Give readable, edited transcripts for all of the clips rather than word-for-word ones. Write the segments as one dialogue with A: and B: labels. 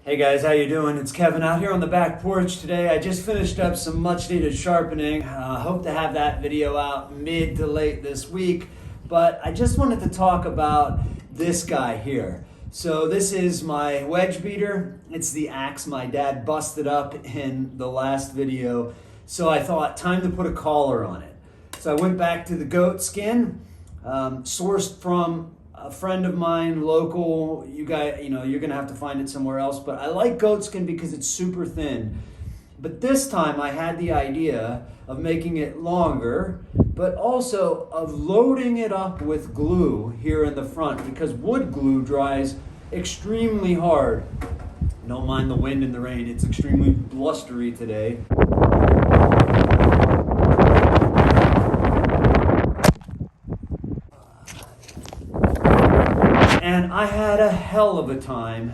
A: Hey guys, how you doing? It's Kevin out here on the back porch today. I just finished up some much needed sharpening. Hope to have that video out mid to late this week, but I just wanted to talk about this guy here. So this is my wedge beater. It's the axe my dad busted up in the last video. So I thought, time to put a collar on it. So I went back to the goat skin, sourced from a friend of mine, local. You guys, you're gonna have to find it somewhere else, but I like goat skin because it's super thin. But this time I had the idea of making it longer, but also of loading it up with glue here in the front, because wood glue dries extremely hard. Don't mind the wind and the rain, it's extremely blustery today. And I had a hell of a time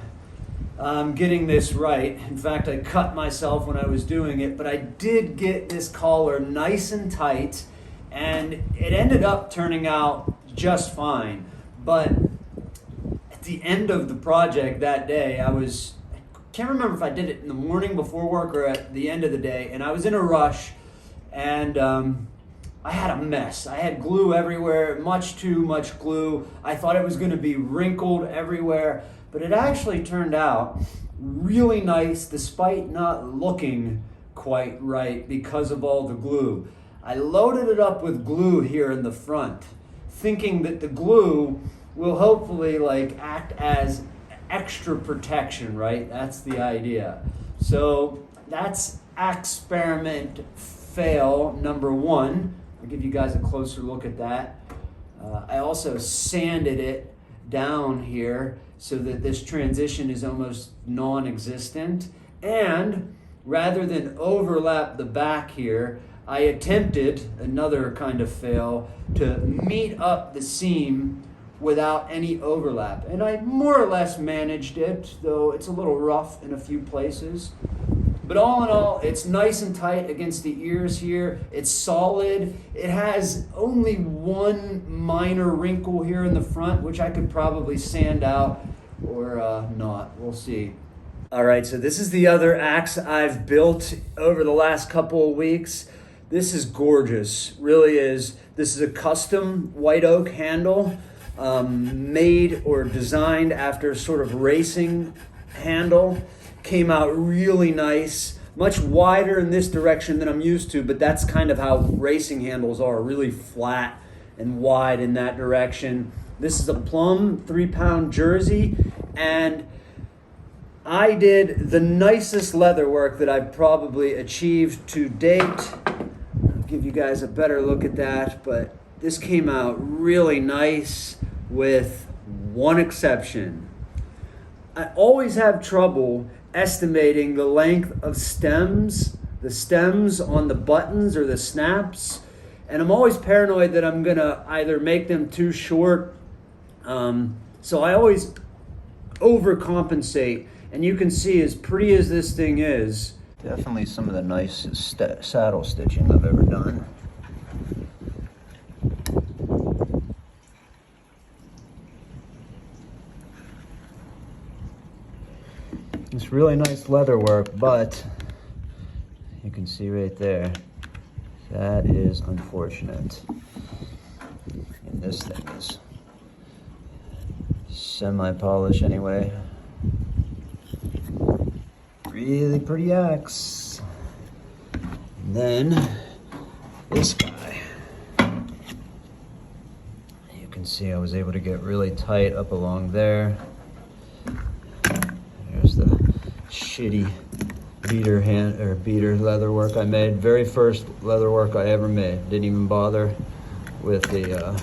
A: getting this right. In fact, I cut myself when I was doing it, but I did get this collar nice and tight, and it ended up turning out just fine. But at the end of the project that day, I can't remember if I did it in the morning before work or at the end of the day, and I was in a rush, and I had a mess. I had glue everywhere, much too much glue. I thought it was going to be wrinkled everywhere, but it actually turned out really nice despite not looking quite right because of all the glue. I loaded it up with glue here in the front, thinking that the glue will hopefully act as extra protection, right? That's the idea. So that's experiment fail number one. I'll give you guys a closer look at that. I also sanded it down here so that this transition is almost non-existent. And rather than overlap the back here, I attempted, another kind of fail, to meet up the seam without any overlap. And I more or less managed it, though it's a little rough in a few places. But all in all, it's nice and tight against the ears here. It's solid. It has only one minor wrinkle here in the front, which I could probably sand out or not. We'll see. All right, so this is the other axe I've built over the last couple of weeks. This is gorgeous, really is. This is a custom white oak handle, made or designed after sort of racing handle. Came out really nice, much wider in this direction than I'm used to, but that's kind of how racing handles are, really flat and wide in that direction. This is a plum 3-pound jersey, and I did the nicest leather work that I've probably achieved to date. I'll give you guys a better look at that, but this came out really nice with one exception. I always have trouble estimating the length of the stems on the buttons or the snaps, and I'm always paranoid that I'm gonna either make them too short, so I always overcompensate. And you can see, as pretty as this thing is, definitely some of the nicest saddle stitching I've ever done. It's really nice leather work, but you can see right there, that is unfortunate. And this thing is semi-polished anyway. Really pretty axe. And then this guy. You can see I was able to get really tight up along there. There's the shitty beater leather work I made. Very first leather work I ever made. Didn't even bother with the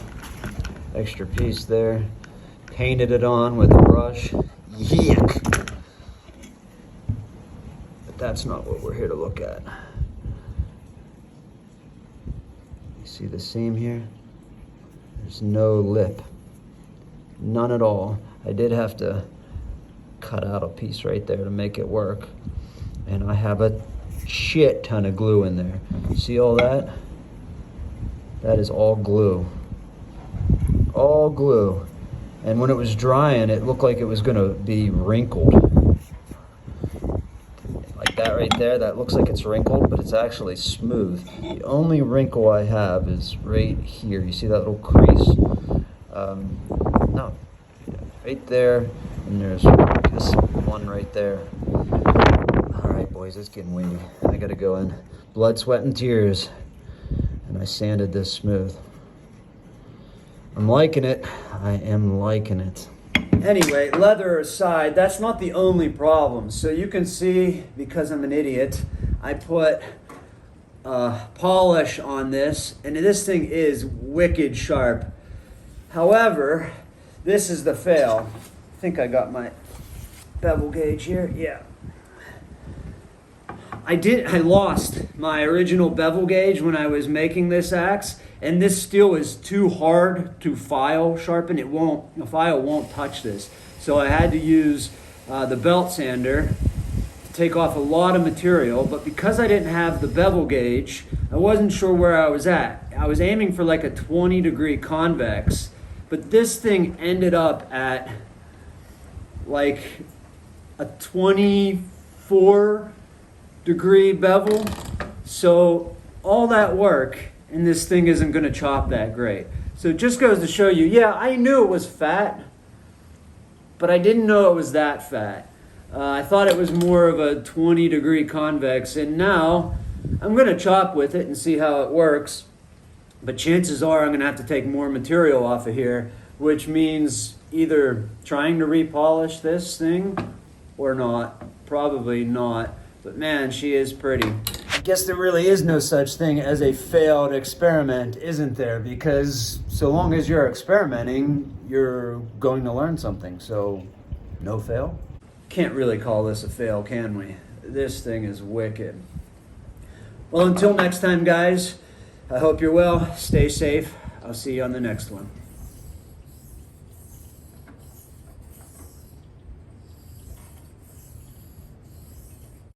A: extra piece there. Painted it on with a brush. Yuck. But that's not what we're here to look at. You see the seam here? There's no lip. None at all. I did have to cut out a piece right there to make it work. And I have a shit ton of glue in there. See all that? That is all glue. All glue. And when it was drying, it looked like it was gonna be wrinkled. that right there, that looks like it's wrinkled, but it's actually smooth. The only wrinkle I have is right here. You see that little crease? No, right there, and there's this one right there. All right, boys, it's getting windy. I gotta go in. Blood, sweat, and tears. And I sanded this smooth. I'm liking it. I am liking it. Anyway, leather aside, that's not the only problem. So you can see, because I'm an idiot, I put polish on this, and this thing is wicked sharp. However, this is the fail. I think I got my bevel gauge here. Yeah. I lost my original bevel gauge when I was making this axe, and this steel is too hard to file sharpen. The file won't touch this. So I had to use the belt sander to take off a lot of material, but because I didn't have the bevel gauge, I wasn't sure where I was at. I was aiming for like a 20-degree convex, but this thing ended up at like a 24-degree bevel. So all that work and this thing isn't going to chop that great. So it just goes to show you, yeah, I knew it was fat, but I didn't know it was that fat. I thought it was more of a 20-degree convex, and now I'm going to chop with it and see how it works. But chances are I'm going to have to take more material off of here, which means either trying to repolish this thing or not. Probably not. But man, she is pretty. I guess there really is no such thing as a failed experiment, isn't there? Because so long as you're experimenting, you're going to learn something. So, no fail? Can't really call this a fail, can we? This thing is wicked. Well, until next time, guys, I hope you're well. Stay safe. I'll see you on the next one.